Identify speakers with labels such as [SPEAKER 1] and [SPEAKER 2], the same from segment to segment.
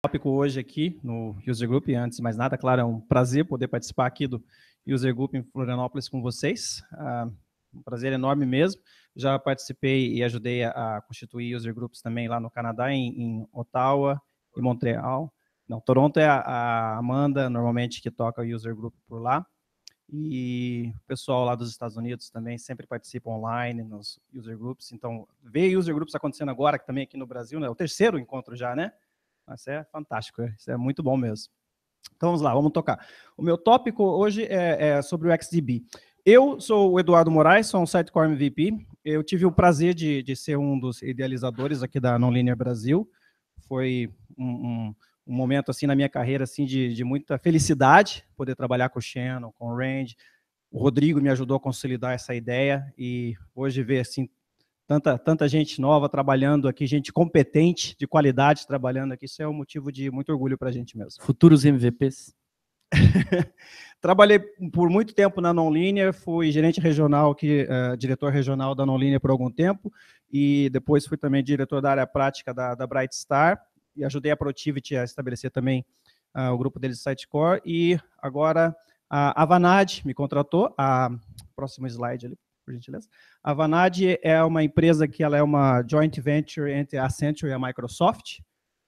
[SPEAKER 1] Tópico hoje aqui no User Group. Antes de mais nada, claro, é um prazer poder participar aqui do User Group em Florianópolis com vocês. Um prazer enorme mesmo. Já participei e ajudei a constituir User Groups também lá no Canadá, em Ottawa e Montreal. Não, Toronto é a Amanda, normalmente, que toca o User Group por lá. E o pessoal lá dos Estados Unidos também sempre participa online nos User Groups. Então, ver User Groups acontecendo agora, que também aqui no Brasil, né? É o terceiro encontro já, né? Isso é fantástico, isso é muito bom mesmo. Então, vamos lá, vamos tocar. O meu tópico hoje é sobre o XDB. Eu sou o Eduardo Moraes, sou um Sitecore MVP. Eu tive o prazer de ser um dos idealizadores aqui da Nonlinear Brasil. Foi um momento assim na minha carreira assim de muita felicidade, poder trabalhar com o Shannon, com o Randy. O Rodrigo me ajudou a consolidar essa ideia e hoje ver assim tanta gente nova trabalhando aqui, gente competente, de qualidade trabalhando aqui, isso é um motivo de muito orgulho para a gente mesmo.
[SPEAKER 2] Futuros MVPs.
[SPEAKER 1] Trabalhei por muito tempo na Nonlinear, fui gerente regional, diretor regional da Nonlinear por algum tempo, e depois fui também diretor da área prática da Brightstar, e ajudei a Protiviti a estabelecer também o grupo deles de Sitecore, e agora a Avanade me contratou, próximo slide ali, por gentileza. A Avanade é uma empresa que ela é uma joint venture entre a Accenture e a Microsoft.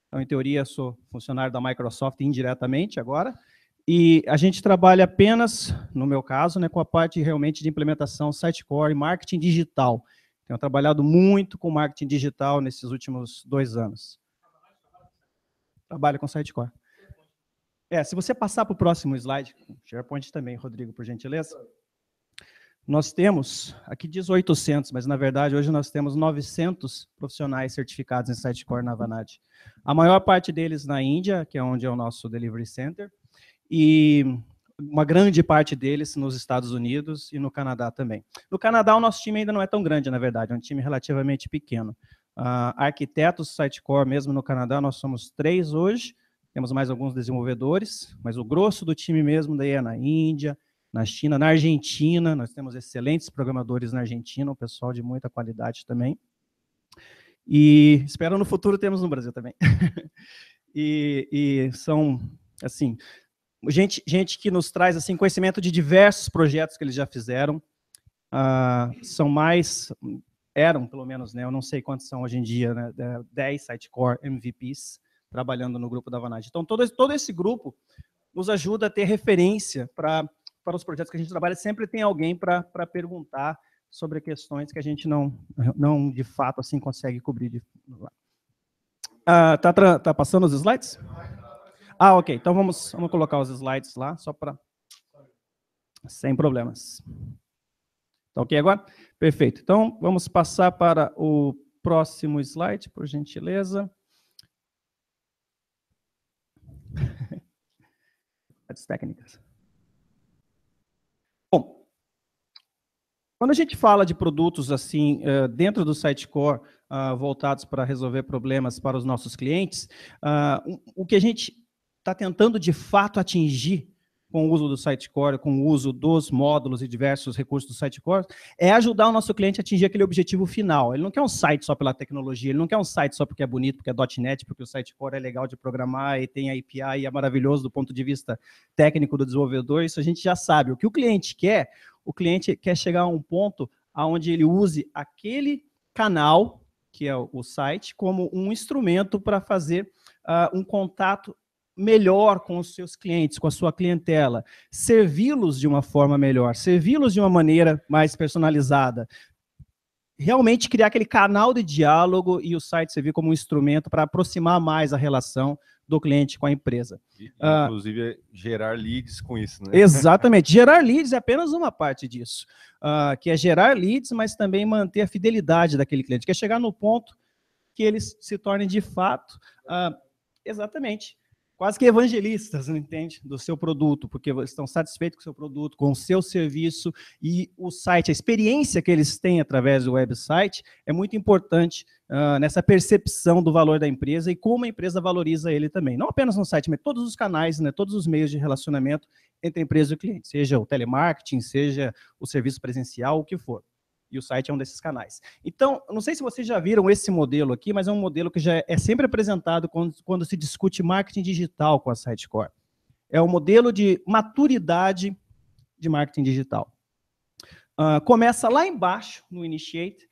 [SPEAKER 1] Então, em teoria, sou funcionário da Microsoft indiretamente agora. E a gente trabalha apenas, no meu caso, né, com a parte realmente de implementação Sitecore e marketing digital. Tenho trabalhado muito com marketing digital nesses últimos 2 anos. Trabalho com Sitecore. Se você passar para o próximo slide, SharePoint também, Rodrigo, por gentileza. Nós temos, aqui diz 800, mas na verdade hoje nós temos 900 profissionais certificados em Sitecore na Avanade. A maior parte deles na Índia, que é onde é o nosso Delivery Center, e uma grande parte deles nos Estados Unidos e no Canadá também. No Canadá o nosso time ainda não é tão grande, na verdade, é um time relativamente pequeno. Arquitetos Sitecore, mesmo no Canadá, nós somos 3 hoje, temos mais alguns desenvolvedores, mas o grosso do time mesmo daí é na Índia, na China, na Argentina, nós temos excelentes programadores na Argentina, um pessoal de muita qualidade também. E espero no futuro temos no Brasil também. e são, assim, gente que nos traz assim, conhecimento de diversos projetos que eles já fizeram. São mais, eram pelo menos, né, eu não sei quantos são hoje em dia, né, 10 Sitecore MVPs trabalhando no grupo da Avanade. Então, todo esse grupo nos ajuda a ter referência para os projetos que a gente trabalha, sempre tem alguém para perguntar sobre questões que a gente não de fato, assim, consegue cobrir. Tá passando os slides? Ok, então vamos colocar os slides lá, só para... Sem problemas. Tá ok agora? Perfeito. Então, vamos passar para o próximo slide, por gentileza. As técnicas. Bom, quando a gente fala de produtos assim dentro do Sitecore, voltados para resolver problemas para os nossos clientes, o que a gente está tentando de fato atingir com o uso do Sitecore, com o uso dos módulos e diversos recursos do Sitecore, é ajudar o nosso cliente a atingir aquele objetivo final. Ele não quer um site só pela tecnologia, ele não quer um site só porque é bonito, porque é .NET, porque o Sitecore é legal de programar e tem a API e é maravilhoso do ponto de vista técnico do desenvolvedor, isso a gente já sabe. O que o cliente quer chegar a um ponto onde ele use aquele canal, que é o site, como um instrumento para fazer um contato melhor com os seus clientes, com a sua clientela, servi-los de uma forma melhor, servi-los de uma maneira mais personalizada, realmente criar aquele canal de diálogo e o site servir como um instrumento para aproximar mais a relação do cliente com a empresa.
[SPEAKER 3] Inclusive, gerar leads com isso, né?
[SPEAKER 1] Exatamente. Gerar leads é apenas uma parte disso, que é gerar leads, mas também manter a fidelidade daquele cliente, que é chegar no ponto que eles se tornem de fato, exatamente, quase que evangelistas, não entende? Do seu produto, porque estão satisfeitos com o seu produto, com o seu serviço, e o site, a experiência que eles têm através do website é muito importante nessa percepção do valor da empresa e como a empresa valoriza ele também. Não apenas no site, mas todos os canais, né, todos os meios de relacionamento entre a empresa e o cliente, seja o telemarketing, seja o serviço presencial, o que for. e o site é um desses canais. Então, não sei se vocês já viram esse modelo aqui, mas é um modelo que já é sempre apresentado quando se discute marketing digital com a Sitecore. É o modelo de maturidade de marketing digital. Começa lá embaixo, no Initiate,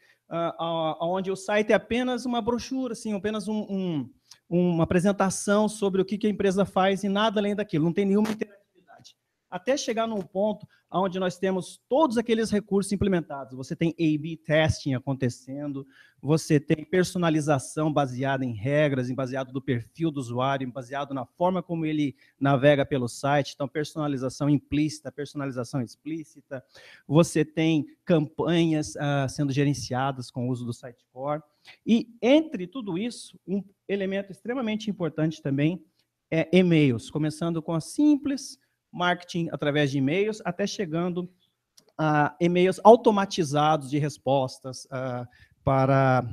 [SPEAKER 1] onde o site é apenas uma brochura, assim, apenas uma apresentação sobre o que a empresa faz e nada além daquilo, não tem nenhuma interatividade. Até chegar num ponto onde nós temos todos aqueles recursos implementados. Você tem A/B testing acontecendo, você tem personalização baseada em regras, baseado no perfil do usuário, baseado na forma como ele navega pelo site, então personalização implícita, personalização explícita, você tem campanhas sendo gerenciadas com o uso do Sitecore, e entre tudo isso, um elemento extremamente importante também é e-mails, começando com a simples marketing através de e-mails, até chegando a e-mails automatizados de respostas para,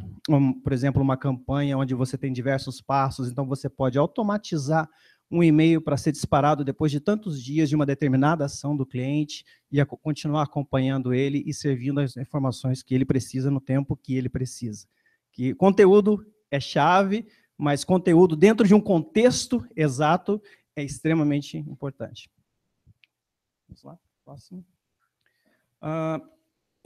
[SPEAKER 1] por exemplo, uma campanha onde você tem diversos passos, então você pode automatizar um e-mail para ser disparado depois de tantos dias de uma determinada ação do cliente e continuar acompanhando ele e servindo as informações que ele precisa no tempo que ele precisa. Que conteúdo é chave, mas conteúdo dentro de um contexto exato é extremamente importante. Vamos lá, próximo.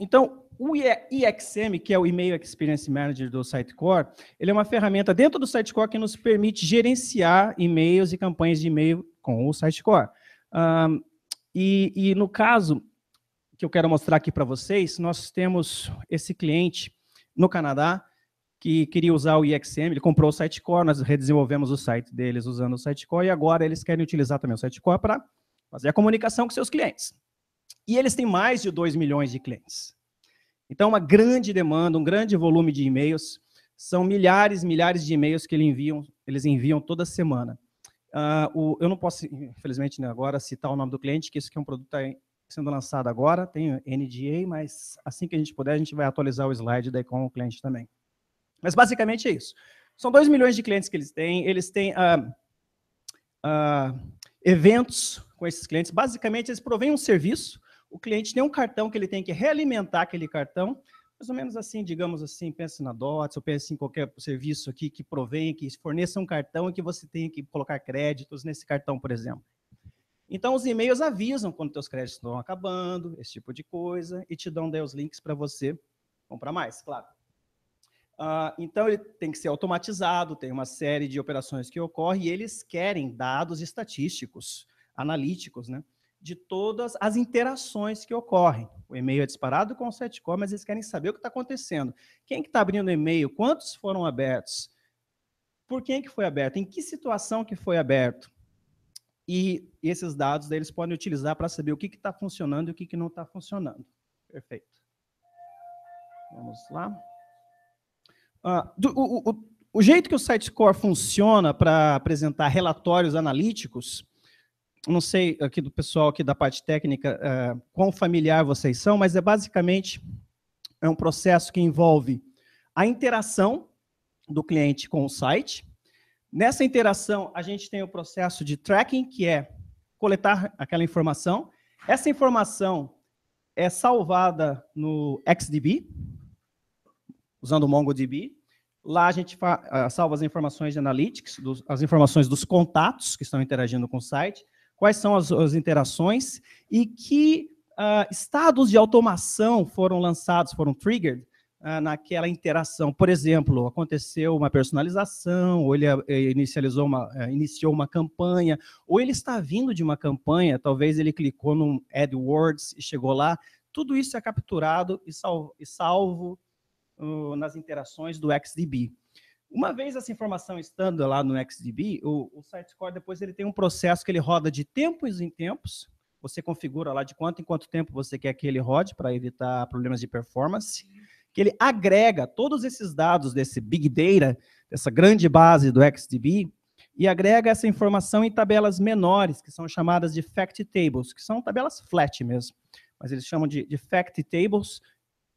[SPEAKER 1] Então, o EXM, que é o Email Experience Manager do Sitecore, ele é uma ferramenta dentro do Sitecore que nos permite gerenciar e-mails e campanhas de e-mail com o Sitecore. E no caso que eu quero mostrar aqui para vocês, nós temos esse cliente no Canadá que queria usar o EXM, ele comprou o Sitecore, nós redesenvolvemos o site deles usando o Sitecore e agora eles querem utilizar também o Sitecore para fazer a comunicação com seus clientes. E eles têm mais de 2 milhões de clientes. Então, uma grande demanda, um grande volume de e-mails. São milhares de e-mails que eles enviam toda semana. Eu não posso, infelizmente, agora citar o nome do cliente, que isso aqui é um produto que está sendo lançado agora, tem NDA, mas assim que a gente puder, a gente vai atualizar o slide daí com o cliente também. Mas, basicamente, é isso. São 2 milhões de clientes que eles têm eventos com esses clientes. Basicamente, eles provêm um serviço, o cliente tem um cartão que ele tem que realimentar aquele cartão, mais ou menos assim, digamos assim, pense na DOTS, ou pense em qualquer serviço aqui que provém, que forneça um cartão e que você tenha que colocar créditos nesse cartão, por exemplo. Então, os e-mails avisam quando seus créditos estão acabando, esse tipo de coisa, e te dão daí os links para você comprar mais, claro. Então, ele tem que ser automatizado, tem uma série de operações que ocorrem, e eles querem dados estatísticos, analíticos, né, de todas as interações que ocorrem. O e-mail é disparado com o Sitecore, mas eles querem saber o que está acontecendo. Quem que está abrindo o e-mail? Quantos foram abertos? Por quem que foi aberto? Em que situação que foi aberto? E esses dados eles podem utilizar para saber o que está funcionando e o que não está funcionando. Perfeito. Vamos lá. O jeito que o Sitecore funciona para apresentar relatórios analíticos, não sei aqui do pessoal aqui da parte técnica quão familiar vocês são, mas basicamente um processo que envolve a interação do cliente com o site. Nessa interação, a gente tem o processo de tracking, que é coletar aquela informação. Essa informação é salvada no XDB, usando o MongoDB. Lá a gente salva as informações de analytics, as informações dos contatos que estão interagindo com o site, quais são as interações e que estados de automação foram lançados, foram triggered naquela interação. Por exemplo, aconteceu uma personalização, ou ele iniciou uma campanha, ou ele está vindo de uma campanha, talvez ele clicou no AdWords e chegou lá. Tudo isso é capturado e salvo nas interações do XDB. Uma vez essa informação estando lá no XDB, o Sitecore depois ele tem um processo que ele roda de tempos em tempos. Você configura lá de quanto em quanto tempo você quer que ele rode para evitar problemas de performance. Que ele agrega todos esses dados desse Big Data, dessa grande base do XDB, e agrega essa informação em tabelas menores, que são chamadas de Fact Tables, que são tabelas flat mesmo, mas eles chamam de Fact Tables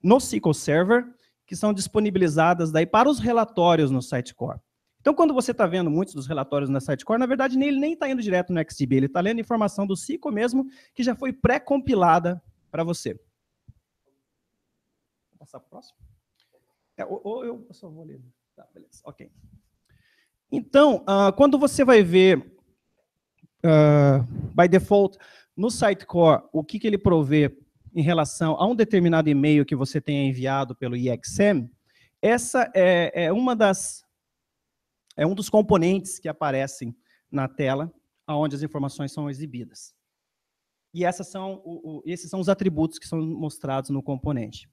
[SPEAKER 1] no SQL Server, que são disponibilizadas daí para os relatórios no Sitecore. Então, quando você está vendo muitos dos relatórios no Sitecore, na verdade, ele nem está indo direto no XDB, ele está lendo informação do SQL mesmo, que já foi pré-compilada para você. passar para o próximo? Ou eu só vou ler. Tá, beleza, ok. Então, quando você vai ver, by default, no Sitecore, o que ele provê em relação a um determinado e-mail que você tenha enviado pelo IXM, essa é um dos componentes que aparecem na tela, onde as informações são exibidas. E esses são os atributos que são mostrados no componente.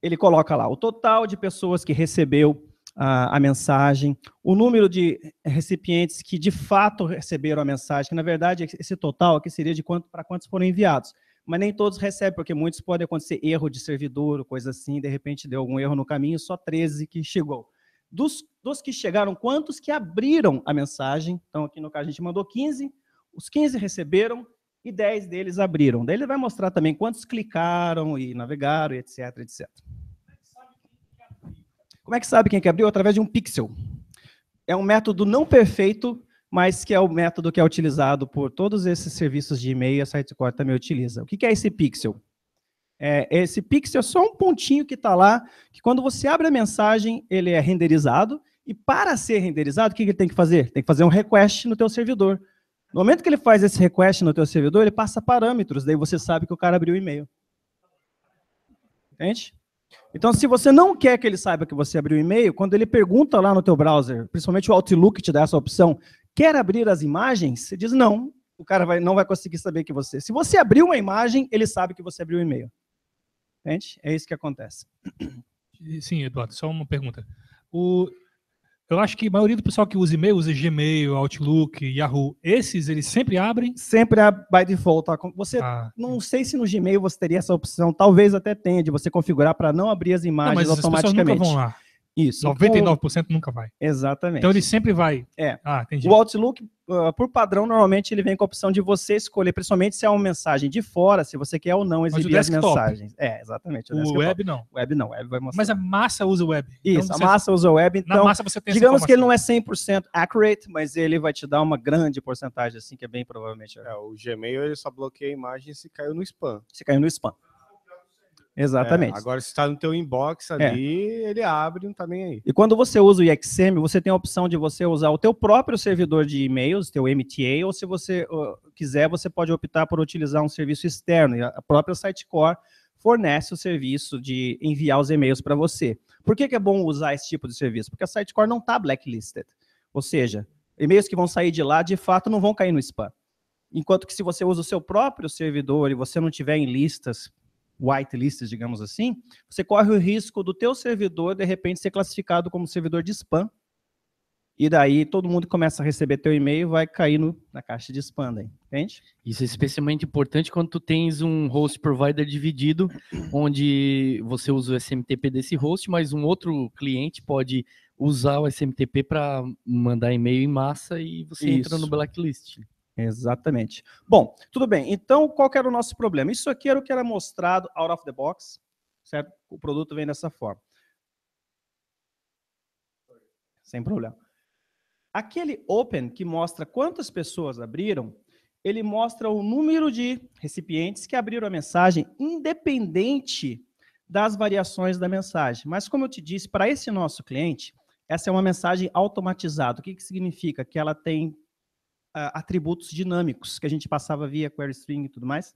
[SPEAKER 1] Ele coloca lá o total de pessoas que recebeu a mensagem, o número de recipientes que de fato receberam a mensagem, que na verdade esse total aqui seria para quantos foram enviados. Mas nem todos recebem, porque muitos podem acontecer erro de servidor, coisa assim, de repente deu algum erro no caminho, só 13 que chegou. Dos que chegaram, quantos que abriram a mensagem? Então, aqui no caso a gente mandou 15, os 15 receberam e 10 deles abriram. Daí ele vai mostrar também quantos clicaram e navegaram, etc, etc. Como é que sabe quem que abriu? Através de um pixel. É um método não perfeito, mas que é o método que é utilizado por todos esses serviços de e-mail, a Sitecore também utiliza. O que é esse pixel? Esse pixel é só um pontinho que está lá, que quando você abre a mensagem, ele é renderizado, e para ser renderizado, o que ele tem que fazer? Tem que fazer um request no teu servidor. No momento que ele faz esse request no teu servidor, ele passa parâmetros, daí você sabe que o cara abriu o e-mail. Entende? Então, se você não quer que ele saiba que você abriu o e-mail, quando ele pergunta lá no teu browser, principalmente o Outlook te dá essa opção, quer abrir as imagens? Você diz não, o cara não vai conseguir saber que você... Se você abriu uma imagem, ele sabe que você abriu o e-mail. Entende? É isso que acontece.
[SPEAKER 2] Sim, Eduardo, só uma pergunta. Eu acho que a maioria do pessoal que usa e-mail, usa Gmail, Outlook, Yahoo, esses eles sempre abrem?
[SPEAKER 1] Sempre by default. Tá? Você, não sei se no Gmail você teria essa opção, talvez até tenha, de você configurar para não abrir as imagens automaticamente.
[SPEAKER 2] As pessoas nunca vão lá.
[SPEAKER 1] Isso.
[SPEAKER 2] 99% nunca vai.
[SPEAKER 1] Exatamente.
[SPEAKER 2] Então ele sempre vai.
[SPEAKER 1] Entendi. O Outlook, por padrão, normalmente ele vem com a opção de você escolher, principalmente se é uma mensagem de fora, se você quer ou não exibir as mensagens.
[SPEAKER 2] Exatamente. O web não.
[SPEAKER 1] O web não. O web vai mostrar.
[SPEAKER 2] Mas a massa usa o web.
[SPEAKER 1] Isso, então, a massa usa o web. Então,
[SPEAKER 2] na massa você tem
[SPEAKER 1] digamos que ele não é 100% accurate, mas ele vai te dar uma grande porcentagem, assim, que é bem provavelmente.
[SPEAKER 3] O Gmail ele só bloqueia a imagem se caiu no spam.
[SPEAKER 1] Se caiu no spam. Exatamente.
[SPEAKER 3] Agora, se está no teu inbox ali, ele abre, não está nem aí.
[SPEAKER 1] E quando você usa o IXM, você tem a opção de você usar o teu próprio servidor de e-mails, teu MTA, ou se você quiser, você pode optar por utilizar um serviço externo. E a própria Sitecore fornece o serviço de enviar os e-mails para você. Por que é bom usar esse tipo de serviço? Porque a Sitecore não está blacklisted. Ou seja, e-mails que vão sair de lá, de fato, não vão cair no spam. Enquanto que se você usa o seu próprio servidor e você não tiver em listas, whitelists, digamos assim, você corre o risco do teu servidor, de repente, ser classificado como servidor de spam, e daí todo mundo começa a receber teu e-mail, vai cair na caixa de spam, daí, entende?
[SPEAKER 4] Isso é especialmente importante quando tu tens um host provider dividido, onde você usa o SMTP desse host, mas um outro cliente pode usar o SMTP para mandar e-mail em massa e você entra no blacklist.
[SPEAKER 1] Exatamente. Bom, tudo bem. Então, qual que era o nosso problema? Isso aqui era o que era mostrado out of the box, certo? O produto vem dessa forma. Sem problema. Aquele open que mostra quantas pessoas abriram, ele mostra o número de recipientes que abriram a mensagem, independente das variações da mensagem. Mas, como eu te disse, para esse nosso cliente, essa é uma mensagem automatizada. O que significa? Que ela tem atributos dinâmicos que a gente passava via query string e tudo mais.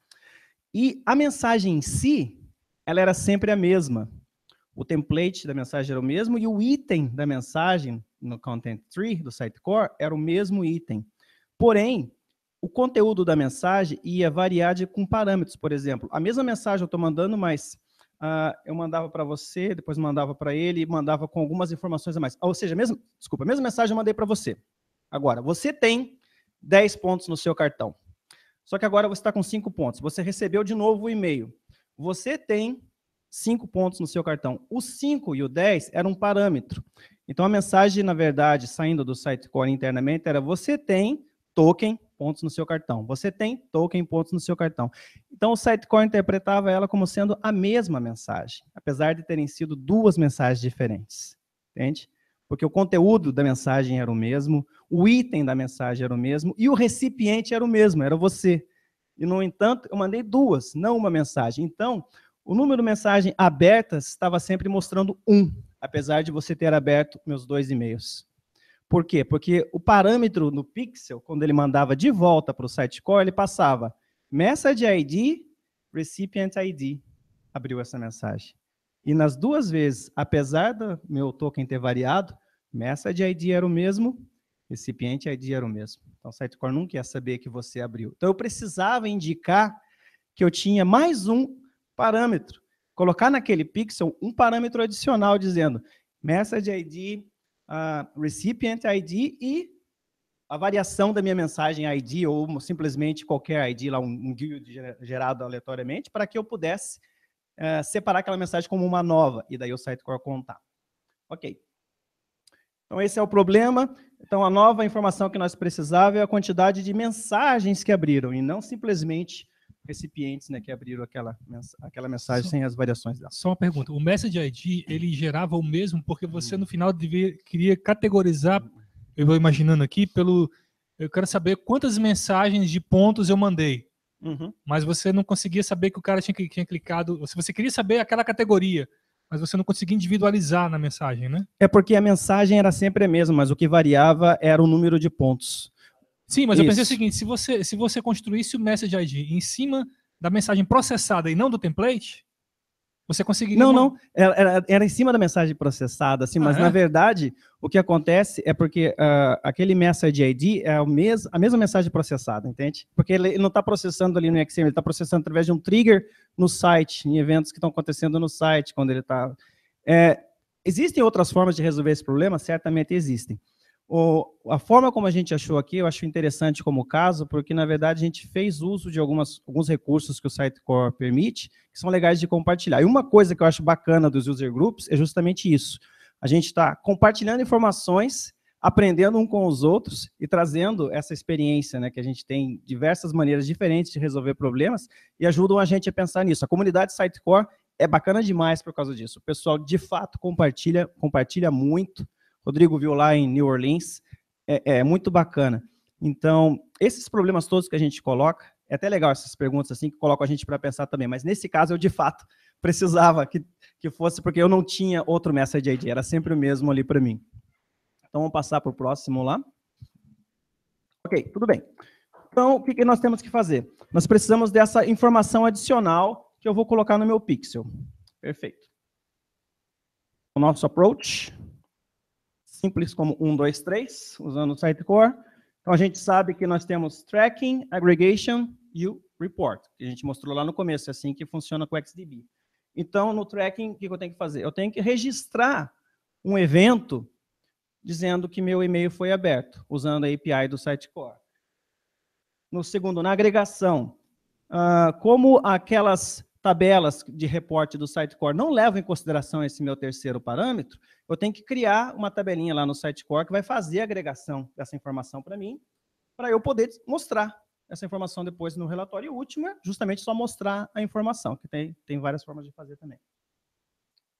[SPEAKER 1] E a mensagem em si, ela era sempre a mesma. O template da mensagem era o mesmo e o item da mensagem no Content Tree do Sitecore era o mesmo item. Porém, o conteúdo da mensagem ia variar com parâmetros. Por exemplo, a mesma mensagem eu estou mandando, mas eu mandava para você, depois mandava para ele e mandava com algumas informações a mais. Ou seja, a mesma mensagem eu mandei para você. Agora, você tem 10 pontos no seu cartão. Só que agora você está com 5 pontos. Você recebeu de novo o e-mail. Você tem 5 pontos no seu cartão. O 5 e o 10 eram um parâmetro. Então, a mensagem, na verdade, saindo do Sitecore internamente, era você tem token pontos no seu cartão. Você tem token pontos no seu cartão. Então, o Sitecore interpretava ela como sendo a mesma mensagem, apesar de terem sido 2 mensagens diferentes. Entende? Porque o conteúdo da mensagem era o mesmo, o item da mensagem era o mesmo, e o recipiente era o mesmo, era você. E, no entanto, eu mandei 2, não uma mensagem. Então, o número de mensagens abertas estava sempre mostrando 1, apesar de você ter aberto meus 2 e-mails. Por quê? Porque o parâmetro no Pixel, quando ele mandava de volta para o Sitecore, ele passava Message ID, Recipient ID, abriu essa mensagem. E nas 2 vezes, apesar do meu token ter variado, Message ID era o mesmo, Recipient ID era o mesmo. Então o Sitecore nunca ia saber que você abriu. Então eu precisava indicar que eu tinha mais um parâmetro. Colocar naquele pixel um parâmetro adicional dizendo Message ID, Recipient ID e a variação da minha mensagem ID ou simplesmente qualquer ID, lá um guild gerado aleatoriamente, para que eu pudesse separar aquela mensagem como uma nova, e daí o Sitecore contar. Ok. Então esse é o problema. Então a nova informação que nós precisávamos é a quantidade de mensagens que abriram, e não simplesmente recipientes, né, que abriram aquela mensagem sem as variações dela.
[SPEAKER 2] Só uma pergunta. O Message ID, ele gerava o mesmo porque você, no final, queria categorizar, eu vou imaginando aqui, eu quero saber quantas mensagens de pontos eu mandei. Mas você não conseguia saber que o cara tinha clicado, se você queria saber aquela categoria, mas você não conseguia individualizar na mensagem, né?
[SPEAKER 1] É porque a mensagem era sempre a mesma, mas o que variava era o número de pontos.
[SPEAKER 2] Sim, mas eu pensei o seguinte, se você construísse o Message ID em cima da mensagem processada e não do template, você conseguiria...
[SPEAKER 1] Não, era em cima da mensagem processada, assim, mas na verdade o que acontece é porque aquele Message ID é a mesma mensagem processada, entende? Porque ele não está processando ali no XML, ele está processando através de um trigger no site, em eventos que estão acontecendo no site, quando ele está... Existem outras formas de resolver esse problema? Certamente existem. A forma como a gente achou aqui, eu acho interessante como caso, porque, na verdade, a gente fez uso de alguns recursos que o Sitecore permite, que são legais de compartilhar. E uma coisa que eu acho bacana dos user groups é justamente isso. A gente está compartilhando informações, aprendendo um com os outros e trazendo essa experiência, né, que a gente tem diversas maneiras diferentes de resolver problemas e ajudam a gente a pensar nisso. A comunidade Sitecore é bacana demais por causa disso. O pessoal, de fato, compartilha muito. Rodrigo viu lá em New Orleans, é muito bacana. Então, esses problemas todos que a gente coloca, é até legal essas perguntas assim, que colocam a gente para pensar também, mas nesse caso eu, de fato, precisava que fosse, porque eu não tinha outro Message ID, era sempre o mesmo ali para mim. Então, vamos passar para o próximo lá. Ok, tudo bem. Então, o que nós temos que fazer? Nós precisamos dessa informação adicional que eu vou colocar no meu pixel. Perfeito. O nosso approach... simples como 1, 2, 3, usando o Sitecore. Então, a gente sabe que nós temos tracking, aggregation e o report, que a gente mostrou lá no começo, é assim que funciona com o XDB. Então, no tracking, o que eu tenho que fazer? Eu tenho que registrar um evento dizendo que meu e-mail foi aberto, usando a API do Sitecore. No segundo, na agregação, como aquelas tabelas de reporte do Sitecore não levam em consideração esse meu terceiro parâmetro, eu tenho que criar uma tabelinha lá no Sitecore que vai fazer a agregação dessa informação para mim, para eu poder mostrar essa informação depois no relatório. E o último é justamente só mostrar a informação, que tem várias formas de fazer também.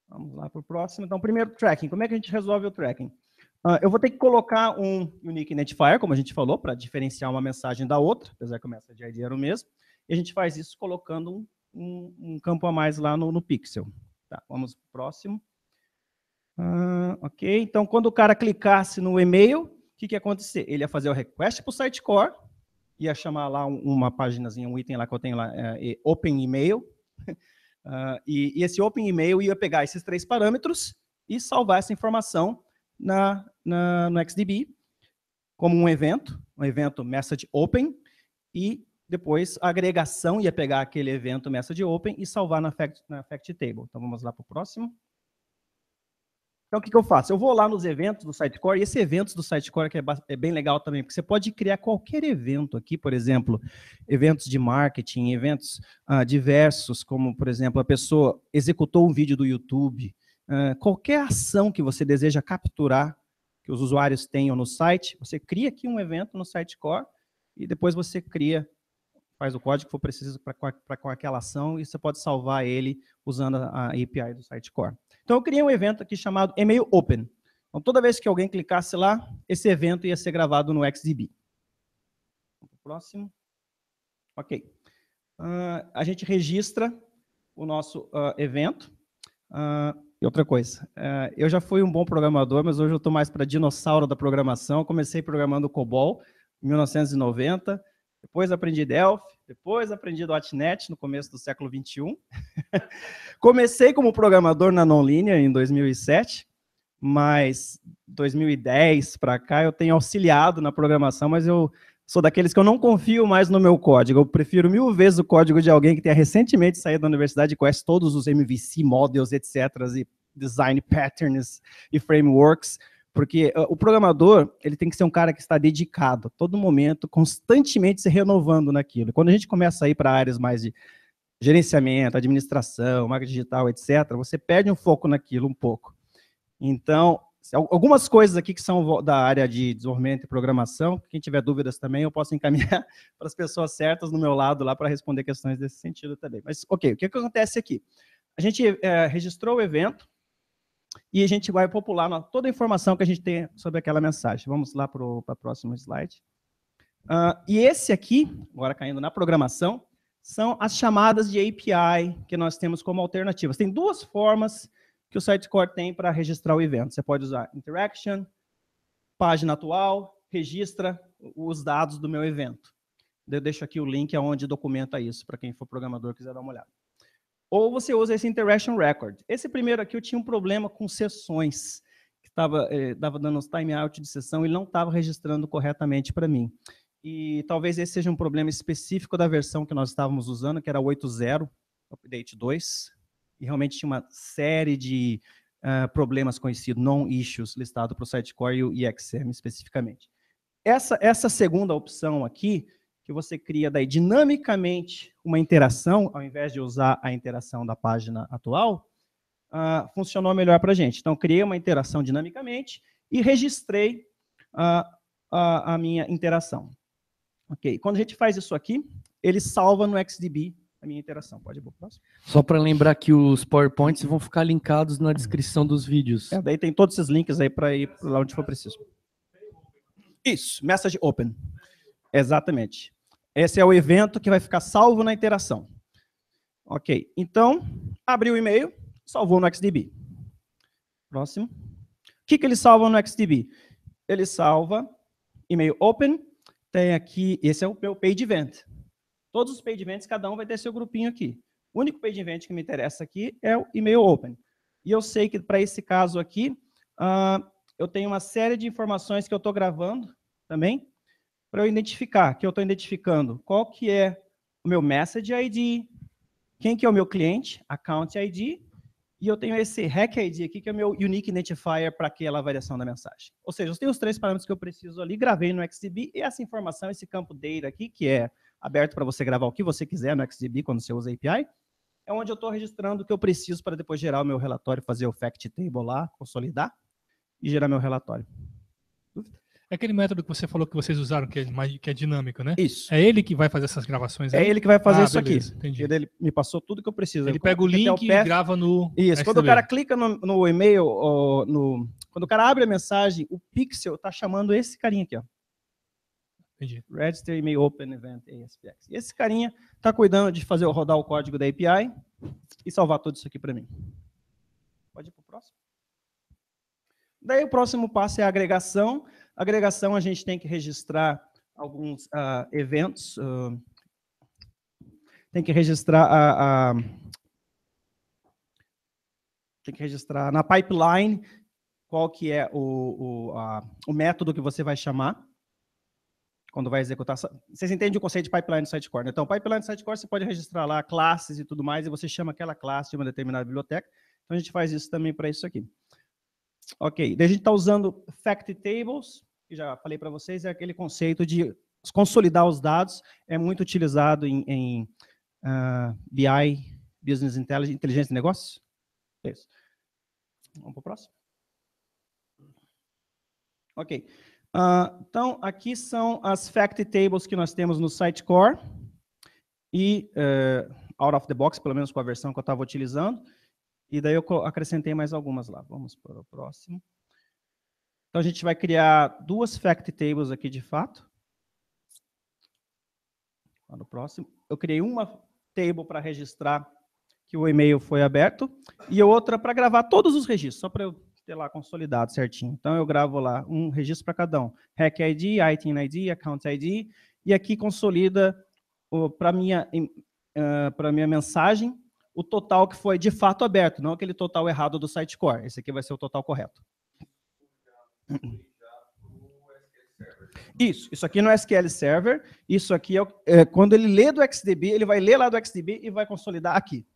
[SPEAKER 1] Vamos lá para o próximo. Então, primeiro, tracking. Como é que a gente resolve o tracking? Eu vou ter que colocar um Unique Identifier, como a gente falou, para diferenciar uma mensagem da outra, apesar que o Message ID era o mesmo. E a gente faz isso colocando um campo a mais lá no pixel. Tá, vamos para o próximo. Ok, então quando o cara clicasse no e-mail, o que ia acontecer? Ele ia fazer o request para o Sitecore, ia chamar lá uma paginazinha, um item lá que eu tenho lá, Open Email, e esse Open Email ia pegar esses 3 parâmetros e salvar essa informação no XDB como um evento Message Open, e depois a agregação ia pegar aquele evento Message Open e salvar na Fact Table. Então vamos lá para o próximo. Então o que eu faço? Eu vou lá nos eventos do Sitecore, e esse eventos do Sitecore que é bem legal também, porque você pode criar qualquer evento aqui, por exemplo, eventos de marketing, eventos diversos, como, por exemplo, a pessoa executou um vídeo do YouTube, qualquer ação que você deseja capturar, que os usuários tenham no site, você cria aqui um evento no Sitecore, e depois você faz o código que for preciso para aquela ação, e você pode salvar ele usando a API do Sitecore. Então, eu criei um evento aqui chamado Email Open. Então, toda vez que alguém clicasse lá, esse evento ia ser gravado no XDB. Vamos para o próximo. Ok. A gente registra o nosso evento. E outra coisa, eu já fui um bom programador, mas hoje eu estou mais para dinossauro da programação. Eu comecei programando COBOL em 1990, depois aprendi Delphi, depois aprendi .NET no começo do século 21. Comecei como programador na Nonlinear em 2007, mas 2010 para cá eu tenho auxiliado na programação, mas eu sou daqueles que eu não confio mais no meu código. Eu prefiro 1000 vezes o código de alguém que tenha recentemente saído da universidade e conhece todos os MVC, models, etc., e design patterns e frameworks, porque o programador ele tem que ser um cara que está dedicado, a todo momento, constantemente se renovando naquilo. E quando a gente começa a ir para áreas mais de gerenciamento, administração, marketing digital, etc., você perde um foco naquilo um pouco. Então, algumas coisas aqui que são da área de desenvolvimento e programação, quem tiver dúvidas também, eu posso encaminhar para as pessoas certas no meu lado lá para responder questões desse sentido também. Mas, ok, o que acontece aqui? A gente registrou o evento e a gente vai popular toda a informação que a gente tem sobre aquela mensagem. Vamos lá para o próximo slide. E esse aqui, agora caindo na programação, são as chamadas de API que nós temos como alternativas. Tem duas formas que o Sitecore tem para registrar o evento. Você pode usar Interaction, página atual, registra os dados do meu evento. Eu deixo aqui o link onde documenta isso, para quem for programador quiser dar uma olhada. Ou você usa esse Interaction Record. Esse primeiro aqui eu tinha um problema com sessões, que estava dando os timeout de sessão e não estava registrando corretamente para mim. E talvez esse seja um problema específico da versão que nós estávamos usando, que era 8.0, Update 2, e realmente tinha uma série de problemas conhecidos, non-issues, listado para o Sitecore e o EXM especificamente. Essa segunda opção aqui, que você cria daí dinamicamente uma interação, ao invés de usar a interação da página atual, funcionou melhor para a gente. Então, criei uma interação dinamicamente e registrei a minha interação. Ok, quando a gente faz isso aqui, ele salva no XDB a minha interação. Pode ir para o próximo.
[SPEAKER 4] Só para lembrar que os PowerPoints vão ficar linkados na descrição dos vídeos.
[SPEAKER 1] Daí tem todos esses links aí para ir lá onde for preciso. Isso, Message Open. Exatamente. Esse é o evento que vai ficar salvo na interação. Ok, então, abriu o e-mail, salvou no XDB. Próximo. O que ele salva no XDB? Ele salva e-mail open, tem aqui, esse é o meu page event. Todos os page events, cada um vai ter seu grupinho aqui. O único page event que me interessa aqui é o e-mail open. E eu sei que para esse caso aqui, eu tenho uma série de informações que eu estou gravando também, para eu identificar, que eu estou identificando qual que é o meu message ID, quem que é o meu cliente, account ID, e eu tenho esse hack ID aqui, que é o meu unique identifier para aquela variação da mensagem. Ou seja, eu tenho os 3 parâmetros que eu preciso ali, gravei no XDB, e essa informação, esse campo data aqui, que é aberto para você gravar o que você quiser no XDB, quando você usa API, é onde eu estou registrando o que eu preciso para depois gerar o meu relatório, fazer o fact table lá, consolidar, e gerar meu relatório.
[SPEAKER 2] É aquele método que você falou que vocês usaram, que é dinâmico, né?
[SPEAKER 1] Isso.
[SPEAKER 2] É ele que vai fazer essas gravações aí?
[SPEAKER 1] É ele que vai fazer isso
[SPEAKER 2] beleza,
[SPEAKER 1] aqui.
[SPEAKER 2] Entendi.
[SPEAKER 1] Ele me passou tudo que eu preciso.
[SPEAKER 2] Ele pega o link e grava no...
[SPEAKER 1] Isso, quando o cara clica no e-mail, quando o cara abre a mensagem, o pixel está chamando esse carinha aqui, ó.
[SPEAKER 2] Entendi.
[SPEAKER 1] Register Email Open Event ASPX. Esse carinha está cuidando de rodar o código da API e salvar tudo isso aqui para mim. Pode ir para o próximo? Daí o próximo passo é a agregação. A agregação a gente tem que registrar alguns eventos. Tem que registrar tem que registrar na pipeline qual que é o método que você vai chamar quando vai executar. Vocês entendem o conceito de pipeline do Sitecore, né? Então, pipeline do Sitecore, você pode registrar lá classes e tudo mais, e você chama aquela classe de uma determinada biblioteca. Então, a gente faz isso também para isso aqui. Ok, daí a gente está usando fact tables, que já falei para vocês, é aquele conceito de consolidar os dados, é muito utilizado em BI, Business Intelligence, inteligência de negócios. É isso. Vamos para o próximo? Ok. Então, aqui são as fact tables que nós temos no Sitecore, e out of the box, pelo menos com a versão que eu estava utilizando, e daí eu acrescentei mais algumas lá. Vamos para o próximo. Então, a gente vai criar 2 fact tables aqui, de fato. No próximo. Eu criei uma table para registrar que o e-mail foi aberto, e outra para gravar todos os registros, só para eu ter lá consolidado certinho. Então, eu gravo lá um registro para cada um. Hack ID, ITIN ID, Account ID, e aqui consolida para a minha mensagem o total que foi de fato aberto, não aquele total errado do Sitecore. Esse aqui vai ser o total correto. Isso aqui no SQL Server, isso aqui quando ele lê do XDB, ele vai ler lá do XDB e vai consolidar aqui.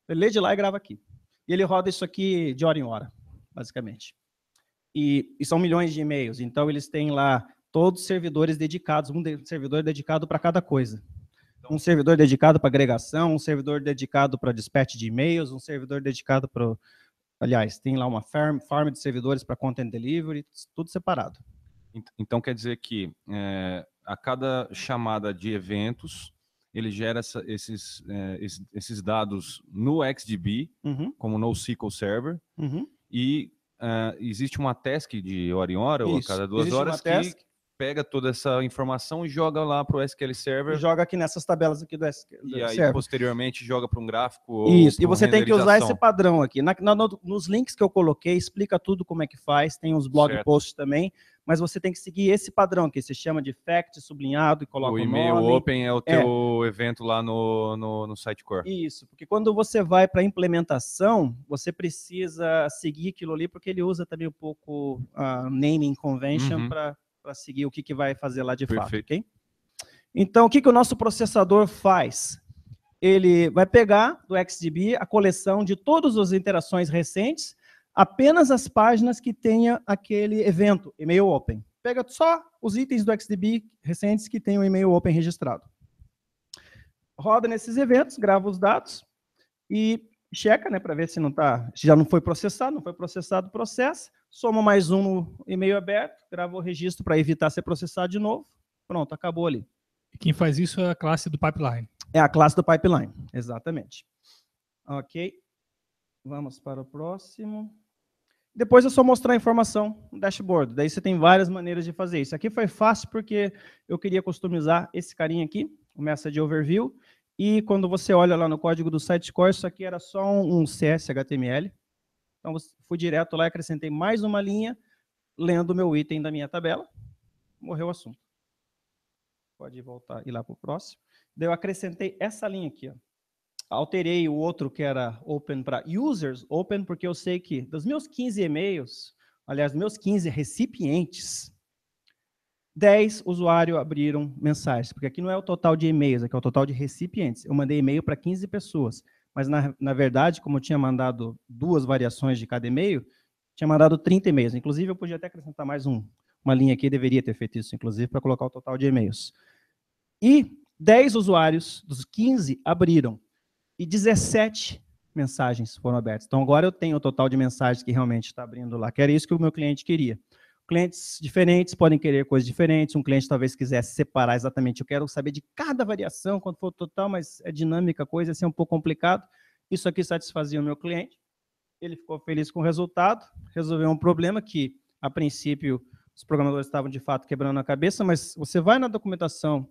[SPEAKER 1] Ele lê de lá e grava aqui. E ele roda isso aqui de hora em hora, basicamente. E são milhões de e-mails, então eles têm lá todos os servidores dedicados, um servidor dedicado para cada coisa. Um servidor dedicado para agregação, um servidor dedicado para dispatch de e-mails, um servidor dedicado para... Aliás, tem lá uma farm de servidores para content delivery, tudo separado.
[SPEAKER 5] Então, quer dizer que a cada chamada de eventos, ele gera esses dados no XDB, como NoSQL Server, e existe uma task de hora em hora, ou a cada 2 horas, que pega toda essa informação e joga lá para o SQL Server.
[SPEAKER 1] E joga aqui nessas tabelas aqui do SQL
[SPEAKER 5] E aí,
[SPEAKER 1] Server.
[SPEAKER 5] Posteriormente, joga para um gráfico.
[SPEAKER 1] Isso, e você tem que usar esse padrão aqui. Nos links que eu coloquei, explica tudo como é que faz, tem uns blog posts também, mas você tem que seguir esse padrão que se chama de fact, sublinhado, e coloca o nome.
[SPEAKER 5] O e-mail open é o teu evento lá no Sitecore.
[SPEAKER 1] Isso, porque quando você vai para a implementação, você precisa seguir aquilo ali, porque ele usa também um pouco a naming convention para seguir o que vai fazer lá de fato, ok? Então, o que o nosso processador faz? Ele vai pegar do XDB a coleção de todas as interações recentes, apenas as páginas que tenha aquele evento, e-mail open. Pega só os itens do XDB recentes que tenham e-mail open registrado. Roda nesses eventos, grava os dados e checa, né, para ver se já não foi processado, processa, soma mais um no e-mail aberto, grava o registro para evitar ser processado de novo, pronto, acabou ali.
[SPEAKER 2] E quem faz isso é a classe do pipeline.
[SPEAKER 1] É a classe do pipeline, exatamente. Ok, vamos para o próximo. Depois é só mostrar a informação no dashboard, daí você tem várias maneiras de fazer isso. Aqui foi fácil porque eu queria customizar esse carinha aqui, o Message Overview, e quando você olha lá no código do Sitecore, isso aqui era só um CS HTML. Então, fui direto lá e acrescentei mais uma linha, lendo o meu item da minha tabela. Morreu o assunto. Pode voltar e ir lá para o próximo. Daí eu acrescentei essa linha aqui. Ó. Alterei o outro que era open para users, open porque eu sei que dos meus 15 e-mails, aliás, dos meus 15 recipientes, 10 usuários abriram mensagens, porque aqui não é o total de e-mails, aqui é o total de recipientes. Eu mandei e-mail para 15 pessoas, mas na verdade, como eu tinha mandado 2 variações de cada e-mail, tinha mandado 30 e-mails. Inclusive, eu podia até acrescentar mais uma linha aqui, deveria ter feito isso, inclusive, para colocar o total de e-mails. E 10 usuários dos 15 abriram, e 17 mensagens foram abertas. Então, agora eu tenho o total de mensagens que realmente está abrindo lá, que era isso que o meu cliente queria. Clientes diferentes podem querer coisas diferentes, um cliente talvez quisesse separar exatamente, eu quero saber de cada variação, quanto for o total, mas é dinâmica a coisa, ia ser um pouco complicado. Isso aqui satisfazia o meu cliente, ele ficou feliz com o resultado, resolveu um problema que, a princípio, os programadores estavam de fato quebrando a cabeça, mas você vai na documentação,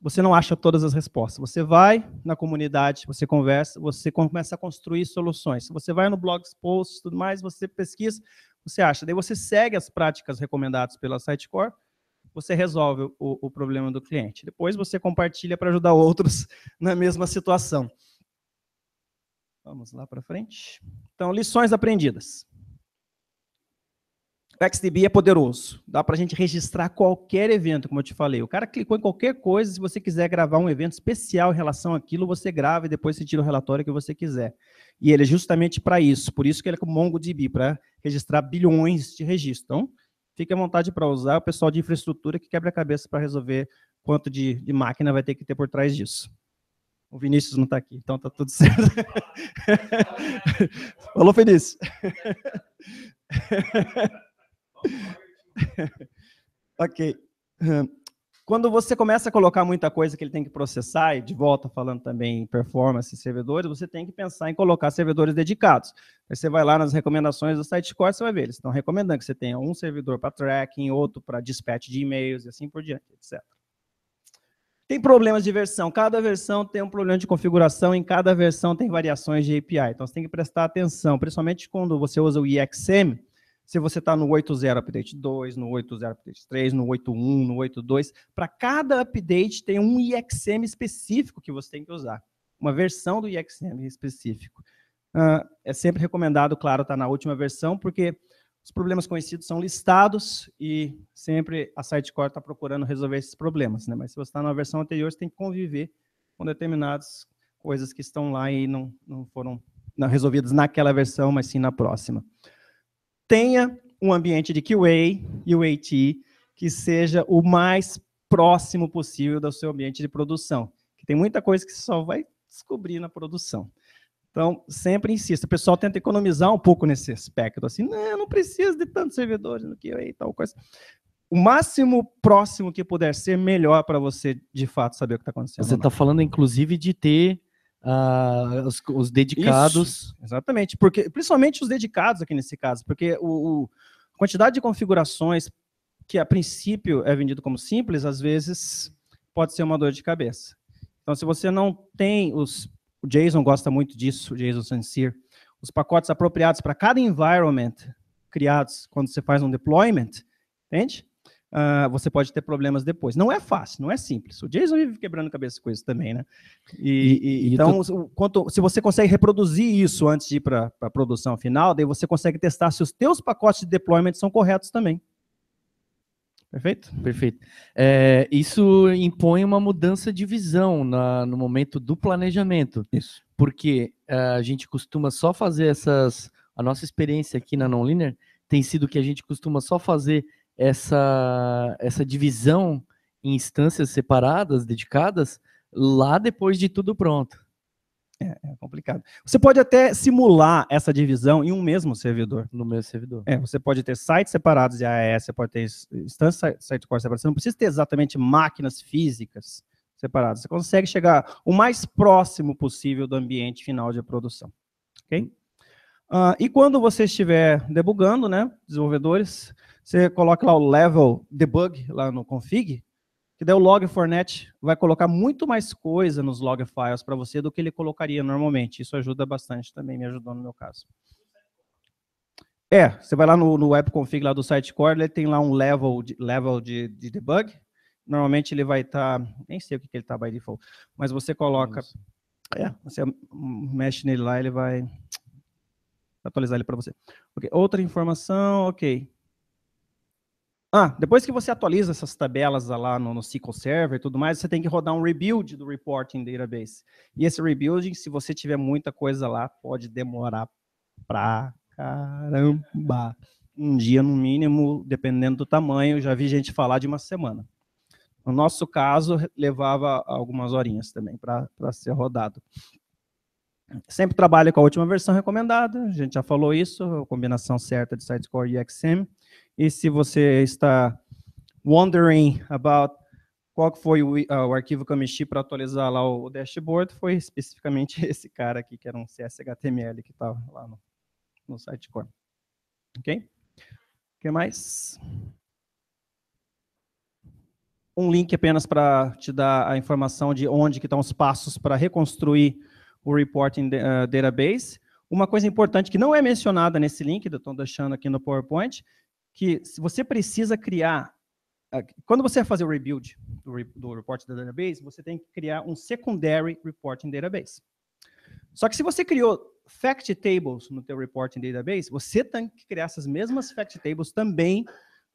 [SPEAKER 1] você não acha todas as respostas. Você vai na comunidade, você conversa, você começa a construir soluções. Você vai no blog posts, tudo mais, você pesquisa, você acha. Daí você segue as práticas recomendadas pela Sitecore, você resolve o problema do cliente. Depois você compartilha para ajudar outros na mesma situação. Vamos lá para frente. Então, lições aprendidas. O XDB é poderoso, dá para a gente registrar qualquer evento, como eu te falei. O cara clicou em qualquer coisa, se você quiser gravar um evento especial em relação àquilo, você grava e depois você tira o relatório que você quiser. E ele é justamente para isso, por isso que ele é como MongoDB, para registrar bilhões de registros. Então, fique à vontade para usar, o pessoal de infraestrutura que quebra a cabeça para resolver quanto de máquina vai ter que ter por trás disso. O Vinícius não está aqui, então está tudo certo. Falou, Vinícius. Ok. Quando você começa a colocar muita coisa que ele tem que processar, e de volta falando também em performance e servidores, você tem que pensar em colocar servidores dedicados. Aí você vai lá nas recomendações do Sitecore, você vai ver, eles estão recomendando que você tenha um servidor para tracking, outro para dispatch de e-mails e assim por diante, etc. Tem problemas de versão. Cada versão tem um problema de configuração, em cada versão tem variações de API. Então, você tem que prestar atenção, principalmente quando você usa o EXM, se você está no 8.0 Update 2, no 8.0 Update 3, no 8.1, no 8.2, para cada update tem um EXM específico que você tem que usar. Uma versão do EXM específico. É sempre recomendado, claro, estar na última versão, porque os problemas conhecidos são listados e sempre a Sitecore está procurando resolver esses problemas, né? Mas se você está na versão anterior, você tem que conviver com determinadas coisas que estão lá e não foram resolvidas naquela versão, mas sim na próxima. Tenha um ambiente de QA e UAT que seja o mais próximo possível do seu ambiente de produção. Que tem muita coisa que você só vai descobrir na produção. Então, sempre insisto, o pessoal tenta economizar um pouco nesse aspecto, assim, não precisa de tantos servidores no QA e tal coisa. O máximo próximo que puder ser, melhor para você, de fato, saber o que está acontecendo.
[SPEAKER 4] Você está falando, inclusive, de ter os dedicados.
[SPEAKER 1] Isso, exatamente, porque, principalmente os dedicados aqui nesse caso, porque a quantidade de configurações que, a princípio, é vendido como simples, às vezes, pode ser uma dor de cabeça. Então, se você não tem o Jason gosta muito disso, o Jason Sincere, os pacotes apropriados para cada environment criados quando você faz um deployment, entende? Você pode ter problemas depois. Não é fácil, não é simples. O Jason vive quebrando cabeça com isso também, né? Então, se você consegue reproduzir isso antes de ir para a produção final, daí você consegue testar se os teus pacotes de deployment são corretos também. Perfeito?
[SPEAKER 4] Perfeito. Isso impõe uma mudança de visão no momento do planejamento.
[SPEAKER 1] Isso.
[SPEAKER 4] Porque a gente costuma só fazer a nossa experiência aqui na Nonlinear tem sido que a gente costuma só fazer essa divisão em instâncias separadas, dedicadas, lá depois de tudo pronto.
[SPEAKER 1] É complicado. Você pode até simular essa divisão em um mesmo servidor.
[SPEAKER 4] No mesmo servidor.
[SPEAKER 1] Você pode ter sites separados de AES, você pode ter instâncias Sitecore separadas. Você não precisa ter exatamente máquinas físicas separadas. Você consegue chegar o mais próximo possível do ambiente final de produção. Ok? E quando você estiver debugando, né, desenvolvedores, você coloca lá o level debug lá no config, que daí o Log4net vai colocar muito mais coisa nos log files para você do que ele colocaria normalmente. Isso ajuda bastante também, me ajudou no meu caso. Você vai lá no webconfig lá do Sitecore, ele tem lá um level de debug. Normalmente ele vai estar, nem sei o que ele está by default, mas você coloca, você mexe nele lá, ele vai atualizar ele para você. Okay. Outra informação, ok. Depois que você atualiza essas tabelas lá no SQL Server e tudo mais, você tem que rodar um rebuild do Reporting Database. E esse rebuilding, se você tiver muita coisa lá, pode demorar pra caramba. Um dia, no mínimo, dependendo do tamanho, já vi gente falar de uma semana. No nosso caso, levava algumas horinhas também para ser rodado. Sempre trabalha com a última versão recomendada, a gente já falou isso, a combinação certa de Sitecore e EXM. E se você está wondering about qual que foi o arquivo que eu mexi para atualizar lá o dashboard, foi especificamente esse cara aqui, que era um CSHTML que estava lá no Sitecore. Ok? O que mais? Um link apenas para te dar a informação de onde que estão os passos para reconstruir o Reporting Database. Uma coisa importante que não é mencionada nesse link, eu estou deixando aqui no PowerPoint, que se você precisa criar, quando você vai fazer o rebuild do Reporting Database, você tem que criar um Secondary Reporting Database. Só que se você criou Fact Tables no teu Reporting Database, você tem que criar essas mesmas Fact Tables também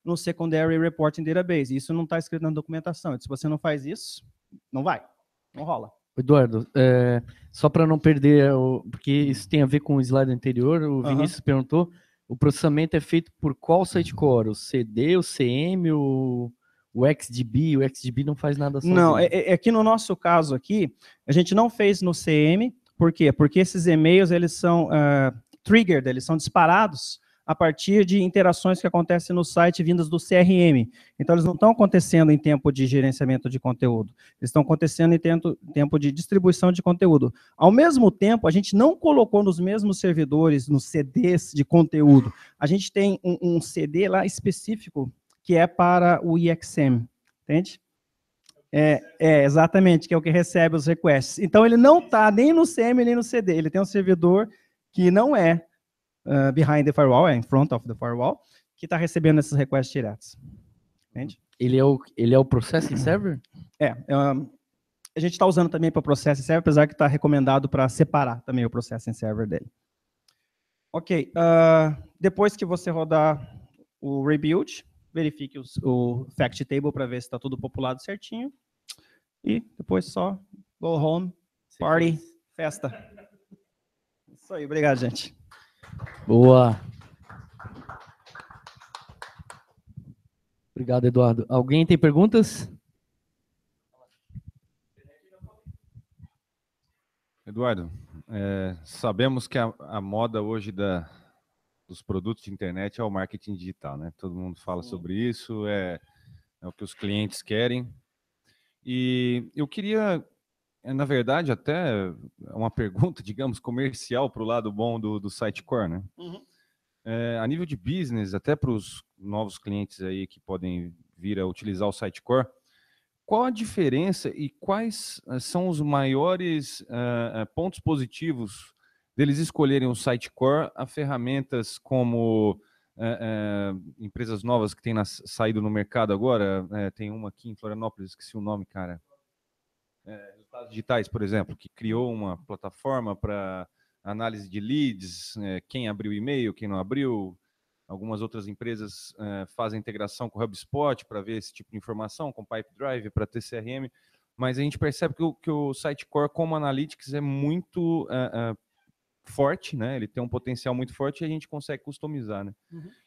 [SPEAKER 1] no Secondary Reporting Database. Isso não está escrito na documentação. Se você não faz isso, não vai, não rola.
[SPEAKER 4] Eduardo, só para não perder, porque isso tem a ver com o slide anterior, o Vinícius perguntou, o processamento é feito por qual Sitecore? O CD, o CM, o XDB? O XDB não faz nada sozinho.
[SPEAKER 1] Não, é que no nosso caso aqui, a gente não fez no CM, por quê? Porque esses e-mails, eles são triggered, eles são disparados a partir de interações que acontecem no site vindas do CRM. Então, eles não estão acontecendo em tempo de gerenciamento de conteúdo. Eles estão acontecendo em tempo de distribuição de conteúdo. Ao mesmo tempo, a gente não colocou nos mesmos servidores, nos CDs de conteúdo. A gente tem um CD lá específico que é para o EXM. Entende? Exatamente, que é o que recebe os requests. Então, ele não está nem no CM, nem no CD. Ele tem um servidor que não é behind the firewall, é in front of the firewall, que está recebendo esses requests diretos. Entende?
[SPEAKER 4] Ele é o Processing Server?
[SPEAKER 1] A gente está usando também para o Processing Server, apesar que está recomendado para separar também o Processing Server dele. Ok, depois que você rodar o rebuild, verifique o fact table para ver se está tudo populado certinho. E depois só go home, party, festa. Isso aí, obrigado, gente.
[SPEAKER 4] Boa. Obrigado, Eduardo. Alguém tem perguntas?
[SPEAKER 5] Eduardo, sabemos que a moda hoje dos produtos de internet é o marketing digital, né? Todo mundo fala sobre isso, é o que os clientes querem. E eu queria, na verdade, até uma pergunta, digamos, comercial para o lado bom do Sitecore, né? A nível de business, até para os novos clientes aí que podem vir a utilizar o Sitecore, qual a diferença e quais são os maiores pontos positivos deles escolherem o Sitecore a ferramentas como empresas novas que têm saído no mercado agora? Tem uma aqui em Florianópolis, esqueci o nome, cara. Resultados Digitais, por exemplo, que criou uma plataforma para análise de leads, quem abriu e-mail, quem não abriu. Algumas outras empresas fazem integração com o HubSpot para ver esse tipo de informação, com Pipedrive para ter CRM, mas a gente percebe que o Sitecore como Analytics é muito forte, né? Ele tem um potencial muito forte e a gente consegue customizar, né?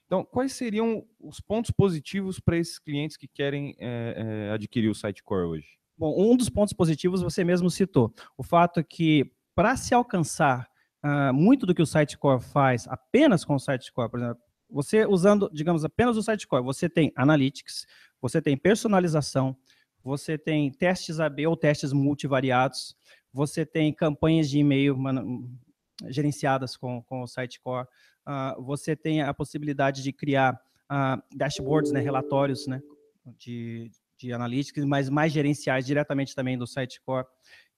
[SPEAKER 5] Então, quais seriam os pontos positivos para esses clientes que querem adquirir o Sitecore hoje?
[SPEAKER 1] Bom, um dos pontos positivos você mesmo citou, o fato que para se alcançar muito do que o Sitecore faz apenas com o Sitecore, por exemplo, você usando, digamos, apenas o Sitecore, você tem Analytics, você tem personalização, você tem testes AB ou testes multivariados, você tem campanhas de e-mail gerenciadas com o Sitecore, você tem a possibilidade de criar dashboards, né, relatórios, né, de Analytics, mas mais gerenciais diretamente também do Sitecore.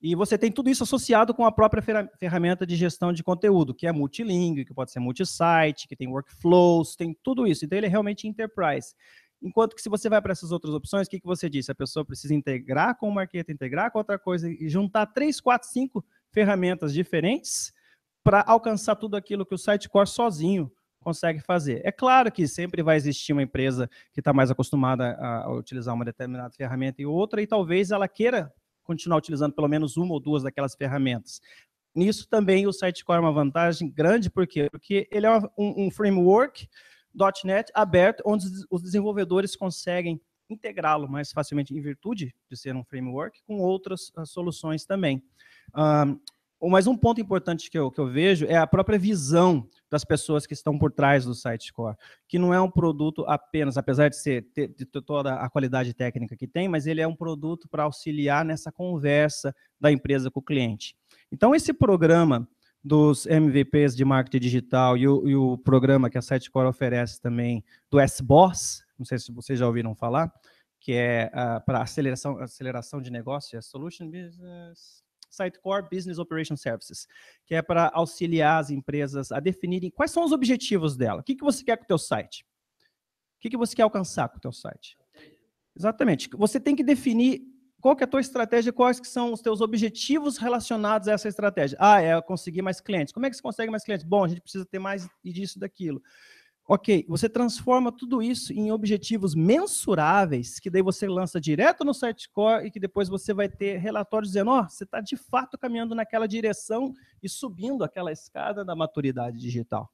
[SPEAKER 1] E você tem tudo isso associado com a própria ferramenta de gestão de conteúdo, que é multilingue, que pode ser multisite, que tem workflows, tem tudo isso. Então, ele é realmente enterprise. Enquanto que se você vai para essas outras opções, o que você disse? A pessoa precisa integrar com o marketing, integrar com outra coisa e juntar 3, 4, 5 ferramentas diferentes para alcançar tudo aquilo que o Sitecore sozinho consegue fazer. É claro que sempre vai existir uma empresa que está mais acostumada a utilizar uma determinada ferramenta e outra, e talvez ela queira continuar utilizando pelo menos uma ou duas daquelas ferramentas. Nisso também o Sitecore é uma vantagem grande, por quê? Porque ele é um framework .NET aberto, onde os desenvolvedores conseguem integrá-lo mais facilmente em virtude de ser um framework com outras soluções também. Mas um ponto importante que eu vejo é a própria visão das pessoas que estão por trás do Sitecore, que não é um produto apenas, apesar de ter toda a qualidade técnica que tem, mas ele é um produto para auxiliar nessa conversa da empresa com o cliente. Então, esse programa dos MVPs de marketing digital e o programa que a Sitecore oferece também do SBOSS, não sei se vocês já ouviram falar, que é para aceleração de negócio, é Solution Business... Sitecore Business Operation Services, que é para auxiliar as empresas a definirem quais são os objetivos dela. O que você quer com o teu site? O que você quer alcançar com o teu site? Exatamente. Você tem que definir qual que é a tua estratégia, quais que são os teus objetivos relacionados a essa estratégia. É conseguir mais clientes. Como é que você consegue mais clientes? Bom, a gente precisa ter mais disso, daquilo. Ok, você transforma tudo isso em objetivos mensuráveis, que daí você lança direto no Sitecore e que depois você vai ter relatórios dizendo, você está de fato caminhando naquela direção e subindo aquela escada da maturidade digital.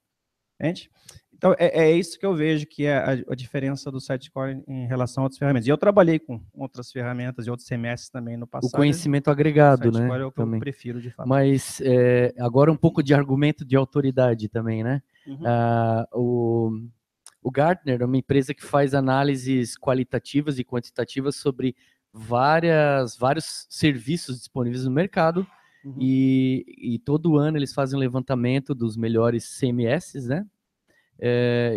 [SPEAKER 1] Entende? Então, é isso que eu vejo que é a diferença do Sitecore em relação a outras ferramentas. E eu trabalhei com outras ferramentas e outros semestres também no passado.
[SPEAKER 4] O conhecimento agregado, né?
[SPEAKER 1] É o que eu prefiro, de fato.
[SPEAKER 4] Mas agora um pouco de argumento de autoridade também, né? O Gartner é uma empresa que faz análises qualitativas e quantitativas sobre vários serviços disponíveis no mercado, e todo ano eles fazem um levantamento dos melhores CMS, né?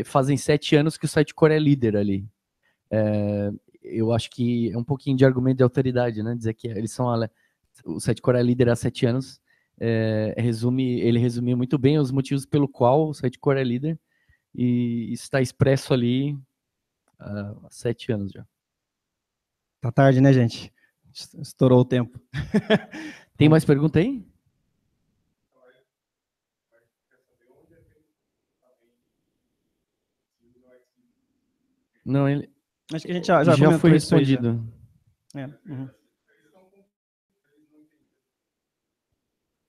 [SPEAKER 4] Fazem 7 anos que o Sitecore é líder ali. eu acho que é um pouquinho de argumento de autoridade, né? Dizer que eles são o Sitecore é líder há 7 anos. Ele resumiu muito bem os motivos pelo qual o Sitecore é líder, e isso está expresso ali há 7 anos já.
[SPEAKER 1] Tá tarde, né, gente? Estourou o tempo.
[SPEAKER 4] Tem mais pergunta aí? Não, ele
[SPEAKER 1] acho que a gente já
[SPEAKER 4] foi respondido.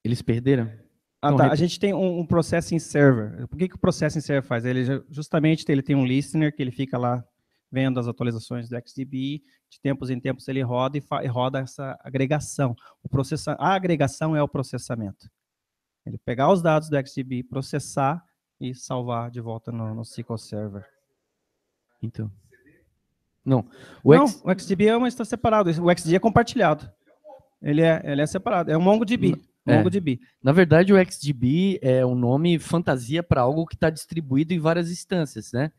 [SPEAKER 4] Eles perderam?
[SPEAKER 1] A gente tem um processing server. Por que o processing server faz? Justamente ele tem um listener que ele fica lá vendo as atualizações do XDB, de tempos em tempos ele roda e roda essa agregação. A agregação é o processamento. Ele pegar os dados do XDB, processar e salvar de volta no SQL Server.
[SPEAKER 4] Então. Não.
[SPEAKER 1] O XDB está separado. O XDB é compartilhado. Ele é separado. É um MongoDB. MongoDB.
[SPEAKER 4] Na verdade, o XDB é um nome fantasia para algo que está distribuído em várias instâncias, né?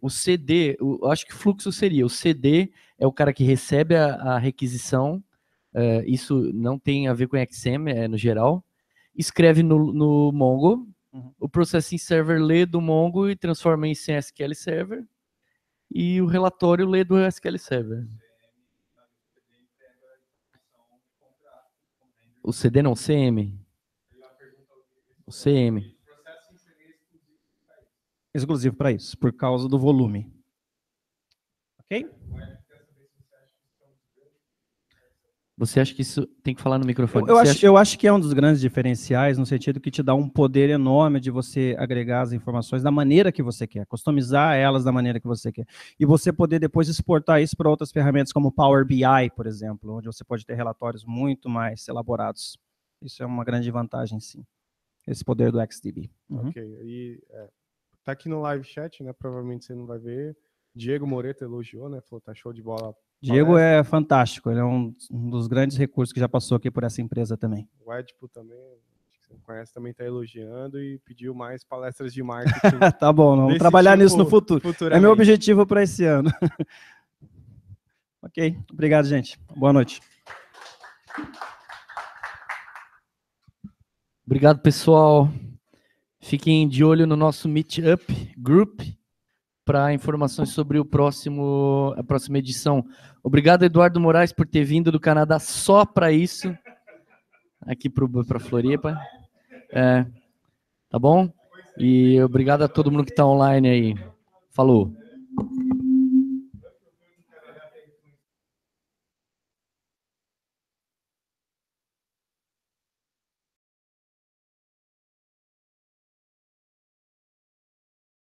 [SPEAKER 4] O CD, acho que fluxo seria. O CD é o cara que recebe a requisição. Isso não tem a ver com XM, no geral. Escreve no Mongo. O Processing Server lê do Mongo e transforma em SQL Server. E o relatório lê do SQL Server. O CD não, o CM. O CM.
[SPEAKER 1] Exclusivo para isso, por causa do volume. Ok?
[SPEAKER 4] Você acha que isso tem que falar no microfone?
[SPEAKER 1] Eu acho que é um dos grandes diferenciais, no sentido que te dá um poder enorme de você agregar as informações da maneira que você quer, customizar elas da maneira que você quer. E você poder depois exportar isso para outras ferramentas como Power BI, por exemplo, onde você pode ter relatórios muito mais elaborados. Isso é uma grande vantagem, sim. Esse poder do XDB.
[SPEAKER 3] Ok. E tá aqui no live chat, né? Provavelmente você não vai ver. Diego Moreto elogiou, né? Falou, tá show de bola.
[SPEAKER 1] Diego é fantástico, ele é um dos grandes recursos que já passou aqui por essa empresa também.
[SPEAKER 3] O Edipo também, acho que você não conhece, também está elogiando e pediu mais palestras de marketing.
[SPEAKER 1] Tá bom, vamos trabalhar nisso no futuro. É meu objetivo para esse ano. Ok, obrigado, gente. Boa noite.
[SPEAKER 4] Obrigado, pessoal. Fiquem de olho no nosso Meetup Group para informações sobre a próxima edição. Obrigado, Eduardo Moraes, por ter vindo do Canadá só para isso, aqui para Floripa. Tá bom? E obrigado a todo mundo que está online aí. Falou.